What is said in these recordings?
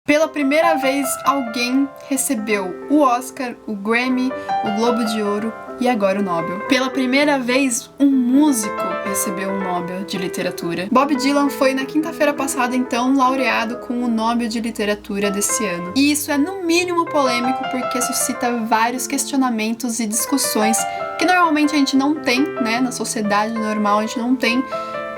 Pela primeira vez, alguém recebeu o Oscar, o Grammy, o Globo de Ouro e agora o Nobel. Pela primeira vez, um músico recebeu um Nobel de Literatura. Bob Dylan foi na quinta-feira passada, então, laureado com o Nobel de Literatura desse ano. E isso é, no mínimo, polêmico porque suscita vários questionamentos e discussões que normalmente a gente não tem, né? Na sociedade normal a gente não tem,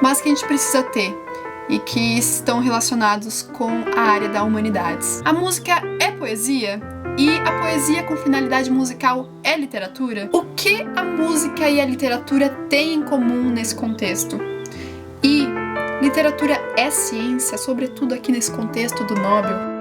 mas que a gente precisa ter. E que estão relacionados com a área da humanidades. A música é poesia? E a poesia com finalidade musical é literatura? O que a música e a literatura têm em comum nesse contexto? E literatura é ciência, sobretudo aqui nesse contexto do Nobel?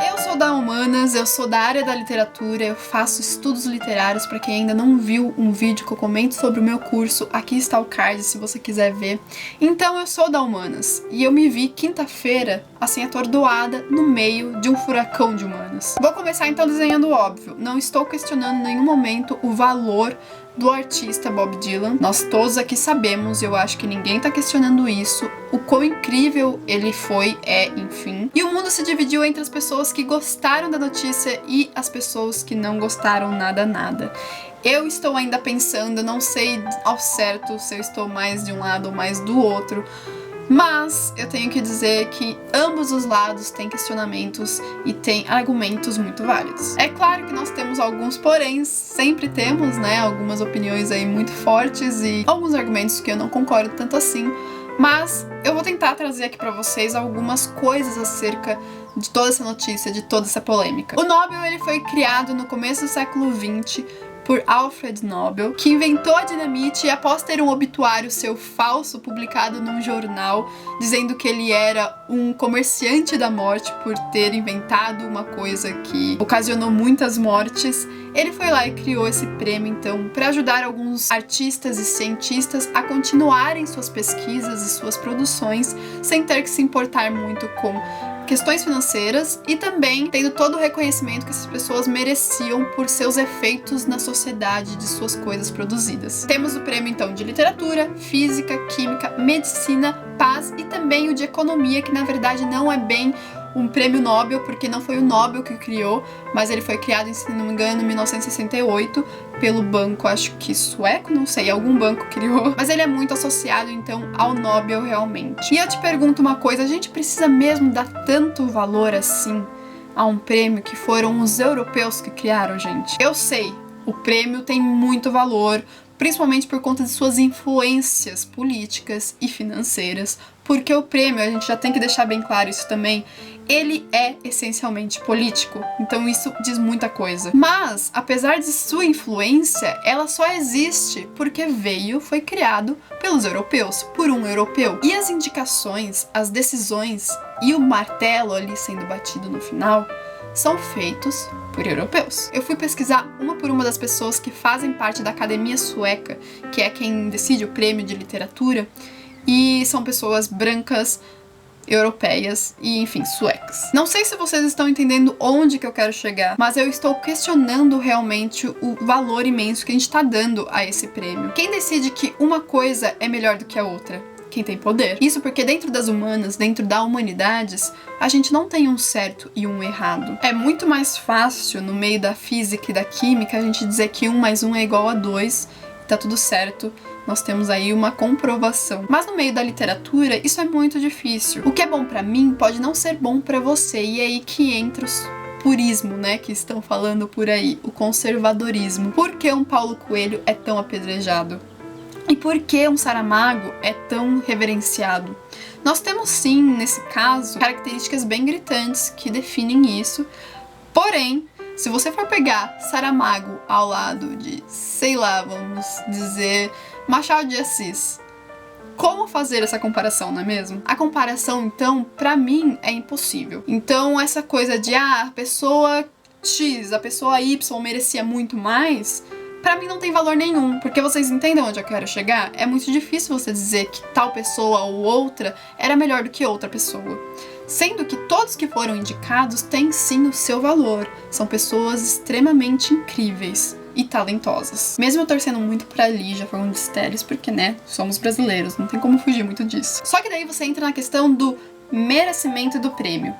Eu sou da Humanas, eu sou da área da literatura, eu faço estudos literários. Para quem ainda não viu um vídeo que eu comento sobre o meu curso, aqui está o card se você quiser ver. Então eu sou da Humanas e eu me vi quinta-feira assim atordoada no meio de um furacão de humanas. Vou começar então desenhando o óbvio. Não estou questionando em nenhum momento o valor do artista Bob Dylan. Nós todos aqui sabemos, e eu acho que ninguém tá questionando isso, o quão incrível ele foi, enfim. E o mundo se dividiu entre as pessoas que gostaram da notícia e as pessoas que não gostaram nada. Eu estou ainda pensando, não sei ao certo se eu estou mais de um lado ou mais do outro, mas eu tenho que dizer que ambos os lados têm questionamentos e têm argumentos muito válidos. É claro que nós temos alguns poréns, sempre temos, né, algumas opiniões aí muito fortes e alguns argumentos que eu não concordo tanto assim, mas eu vou tentar trazer aqui pra vocês algumas coisas acerca de toda essa notícia, de toda essa polêmica. O Nobel, ele foi criado no começo do século XX por Alfred Nobel, que inventou a dinamite e após ter um obituário seu falso publicado num jornal, dizendo que ele era um comerciante da morte por ter inventado uma coisa que ocasionou muitas mortes, ele foi lá e criou esse prêmio, então, para ajudar alguns artistas e cientistas a continuarem suas pesquisas e suas produções sem ter que se importar muito com questões financeiras e também tendo todo o reconhecimento que essas pessoas mereciam por seus efeitos na sociedade de suas coisas produzidas. Temos o prêmio então de literatura, física, química, medicina, paz e também o de economia, que na verdade não é bem um prêmio Nobel, porque não foi o Nobel que criou, mas ele foi criado, se não me engano, em 1968, pelo banco, acho que sueco, não sei, algum banco criou, mas ele é muito associado, então, ao Nobel realmente. E eu te pergunto uma coisa, a gente precisa mesmo dar tanto valor assim a um prêmio que foram os europeus que criaram, gente? Eu sei, o prêmio tem muito valor, principalmente por conta de suas influências políticas e financeiras, porque o prêmio, a gente já tem que deixar bem claro isso também, ele é essencialmente político, então isso diz muita coisa. Mas, apesar de sua influência, ela só existe porque foi criado pelos europeus, por um europeu. E as indicações, as decisões e o martelo ali sendo batido no final são feitos por europeus. Eu fui pesquisar uma por uma das pessoas que fazem parte da Academia Sueca, que é quem decide o prêmio de literatura, e são pessoas brancas, europeias e, enfim, suecas. Não sei se vocês estão entendendo onde que eu quero chegar, mas eu estou questionando realmente o valor imenso que a gente está dando a esse prêmio. Quem decide que uma coisa é melhor do que a outra? Quem tem poder. Isso porque dentro das humanas, dentro da humanidades, a gente não tem um certo e um errado. É muito mais fácil, no meio da física e da química, a gente dizer que 1 mais 1 é igual a 2, tá tudo certo, nós temos aí uma comprovação. Mas no meio da literatura, isso é muito difícil. O que é bom pra mim pode não ser bom pra você, e é aí que entra o purismo, né, que estão falando por aí, o conservadorismo. Por que um Paulo Coelho é tão apedrejado? E por que um Saramago é tão reverenciado? Nós temos sim, nesse caso, características bem gritantes que definem isso, porém, se você for pegar Saramago ao lado de, sei lá, vamos dizer, Machado de Assis, como fazer essa comparação, não é mesmo? A comparação, então, pra mim, é impossível. Então, essa coisa de, a pessoa X, a pessoa Y merecia muito mais, pra mim não tem valor nenhum, porque vocês entendem onde eu quero chegar? É muito difícil você dizer que tal pessoa ou outra era melhor do que outra pessoa. Sendo que todos que foram indicados têm sim o seu valor, são pessoas extremamente incríveis. e talentosas. Mesmo eu torcendo muito pra Lígia Fagundes de Telles, porque, né, somos brasileiros, não tem como fugir muito disso. Só que daí você entra na questão do merecimento do prêmio.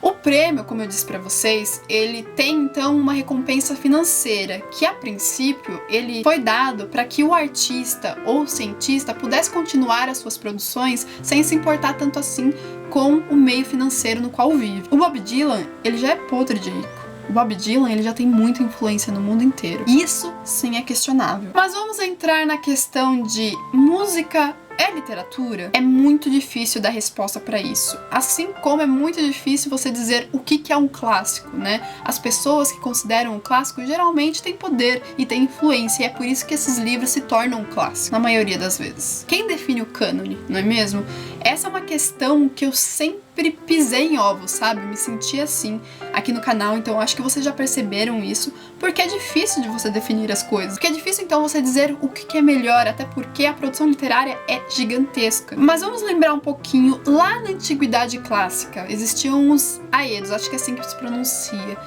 O prêmio, como eu disse pra vocês, ele tem então uma recompensa financeira, que a princípio ele foi dado para que o artista ou cientista pudesse continuar as suas produções sem se importar tanto assim com o meio financeiro no qual vive. O Bob Dylan, ele já é podre de rico. O Bob Dylan, ele já tem muita influência no mundo inteiro. Isso sim é questionável. Mas vamos entrar na questão de música é literatura? É muito difícil dar resposta para isso. Assim como é muito difícil você dizer o que é um clássico, né? As pessoas que consideram um clássico geralmente têm poder e têm influência, e é por isso que esses livros se tornam um clássico, na maioria das vezes. Quem define o cânone, não é mesmo? Essa é uma questão que eu sempre pisei em ovos, sabe? Me senti assim aqui no canal, então acho que vocês já perceberam isso, porque é difícil de você definir as coisas. Porque é difícil então você dizer o que é melhor, até porque a produção literária é gigantesca. Mas vamos lembrar um pouquinho, lá na Antiguidade Clássica existiam os aedos, acho que é assim que se pronuncia,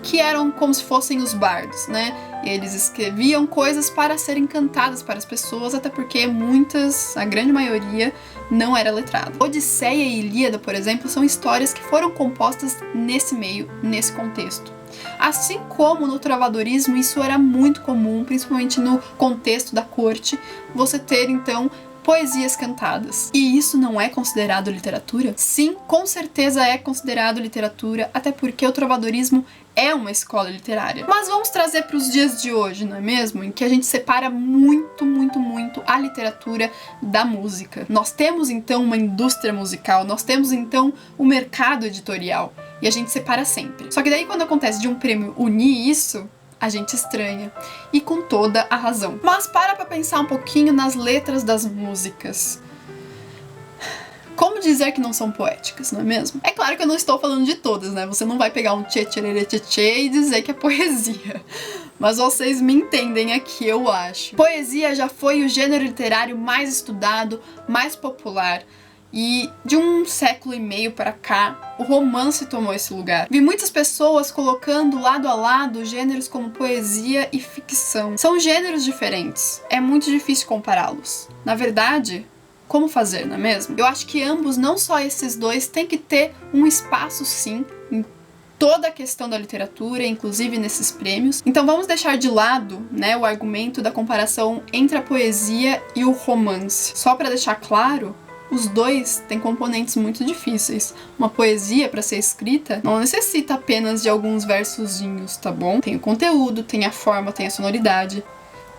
que eram como se fossem os bardos, né? E eles escreviam coisas para serem cantadas para as pessoas, até porque muitas, a grande maioria, não era letrada. Odisseia e Ilíada, por exemplo, são histórias que foram compostas nesse meio, nesse contexto. Assim como no trovadorismo, isso era muito comum, principalmente no contexto da corte, você ter então poesias cantadas. E isso não é considerado literatura? Sim, com certeza é considerado literatura, até porque o trovadorismo é uma escola literária. Mas vamos trazer para os dias de hoje, não é mesmo? Em que a gente separa muito a literatura da música. Nós temos então uma indústria musical, nós temos então o mercado editorial, e a gente separa sempre. Só que daí quando acontece de um prêmio unir isso, a gente estranha, e com toda a razão. Mas para pensar um pouquinho nas letras das músicas. Como dizer que não são poéticas, não é mesmo? É claro que eu não estou falando de todas, né? Você não vai pegar um tchê tchê tchê tchê e dizer que é poesia. Mas vocês me entendem aqui, eu acho. Poesia já foi o gênero literário mais estudado, mais popular. E de um século e meio para cá, o romance tomou esse lugar. Vi muitas pessoas colocando lado a lado gêneros como poesia e ficção. São gêneros diferentes. É muito difícil compará-los. Na verdade, como fazer, não é mesmo? Eu acho que ambos, não só esses dois, têm que ter um espaço sim em toda a questão da literatura, inclusive nesses prêmios. Então vamos deixar de lado, né, o argumento da comparação entre a poesia e o romance. Só para deixar claro, os dois têm componentes muito difíceis. Uma poesia, para ser escrita, não necessita apenas de alguns versozinhos, tá bom? Tem o conteúdo, tem a forma, tem a sonoridade.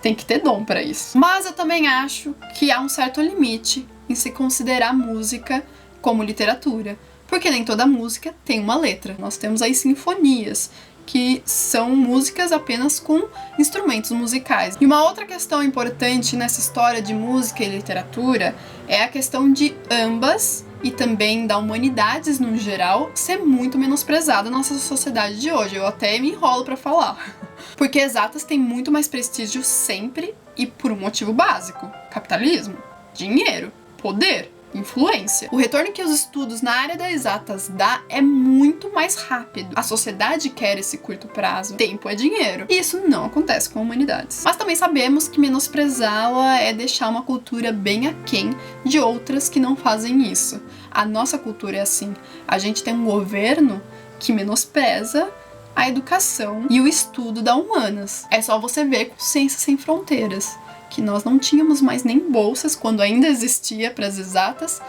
Tem que ter dom para isso. Mas eu também acho que há um certo limite em se considerar música como literatura. Porque nem toda música tem uma letra. Nós temos aí sinfonias, que são músicas apenas com instrumentos musicais. E uma outra questão importante nessa história de música e literatura é a questão de ambas, e também da humanidades no geral, ser muito menosprezada na nossa sociedade de hoje. Eu até me enrolo pra falar. Porque exatas têm muito mais prestígio sempre, e por um motivo básico: capitalismo, dinheiro, poder, influência. O retorno que os estudos na área das exatas dá é muito mais rápido. A sociedade quer esse curto prazo. Tempo é dinheiro. E isso não acontece com humanidades. Mas também sabemos que menosprezá-la é deixar uma cultura bem aquém de outras que não fazem isso. A nossa cultura é assim. A gente tem um governo que menospreza a educação e o estudo da humanas. É só você ver com Ciências Sem Fronteiras, que nós não tínhamos mais nem bolsas, quando ainda existia para as exatas,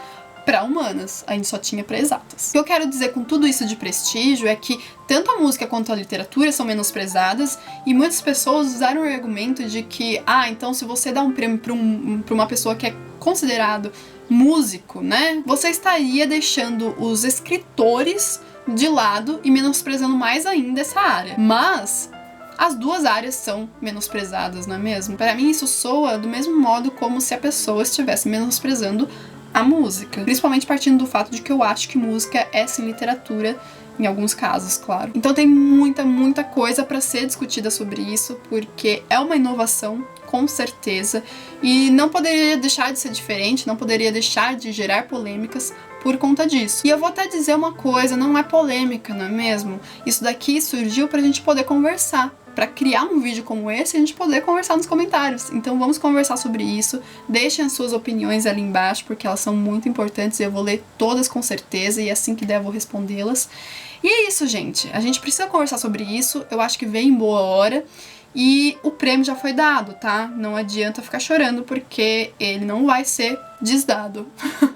para humanas. A gente só tinha para exatas. O que eu quero dizer com tudo isso de prestígio é que tanto a música quanto a literatura são menosprezadas, e muitas pessoas usaram o argumento de que, então se você dá um prêmio para uma pessoa que é considerado músico, né, você estaria deixando os escritores de lado e menosprezando mais ainda essa área. Mas as duas áreas são menosprezadas, não é mesmo? Para mim isso soa do mesmo modo como se a pessoa estivesse menosprezando a música. Principalmente partindo do fato de que eu acho que música é sim literatura, em alguns casos, claro. Então tem muita coisa para ser discutida sobre isso, porque é uma inovação, com certeza, e não poderia deixar de ser diferente, não poderia deixar de gerar polêmicas por conta disso. E eu vou até dizer uma coisa, não é polêmica, não é mesmo? Isso daqui surgiu pra gente poder conversar. pra criar um vídeo como esse e a gente poder conversar nos comentários. Então vamos conversar sobre isso, deixem as suas opiniões ali embaixo, porque elas são muito importantes e eu vou ler todas com certeza, e assim que der eu vou respondê-las. E é isso, gente, a gente precisa conversar sobre isso, eu acho que vem em boa hora. E o prêmio já foi dado, tá? Não adianta ficar chorando porque ele não vai ser desdado.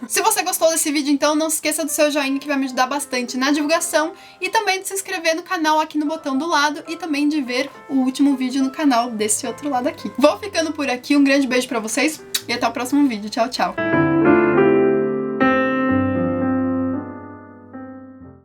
Se você gostou desse vídeo, então não se esqueça do seu joinha, que vai me ajudar bastante na divulgação, e também de se inscrever no canal aqui no botão do lado e também de ver o último vídeo no canal desse outro lado aqui. Vou ficando por aqui, um grande beijo pra vocês e até o próximo vídeo. Tchau, tchau!